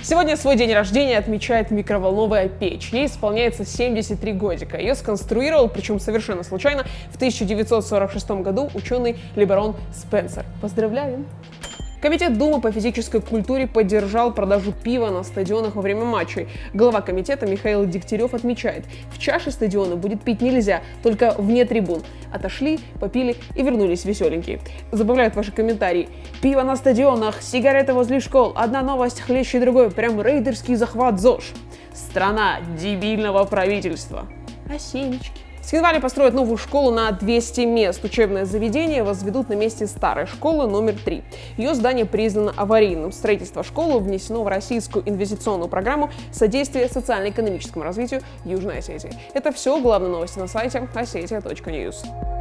Сегодня свой день рождения отмечает микроволновая печь. Ей исполняется 73 годика. Ее сконструировал, причем совершенно случайно, в 1946 году ученый Либерон Спенсер. Поздравляем! Комитет Думы по физической культуре поддержал продажу пива на стадионах во время матчей. Глава комитета Михаил Дегтярев отмечает, в чаше стадиона будет пить нельзя, только вне трибун. Отошли, попили и вернулись веселенькие. Забавляют ваши комментарии. Пиво на стадионах, сигареты возле школ, одна новость хлеще другой, прям рейдерский захват ЗОЖ. Страна дебильного правительства. Осенечки. В Схинвале построят новую школу на 200 мест. Учебное заведение возведут на месте старой школы номер 3. Ее здание признано аварийным. Строительство школы внесено в российскую инвестиционную программу содействия социально-экономическому развитию Южной Осетии. Это все главные новости на сайте ossetia.news.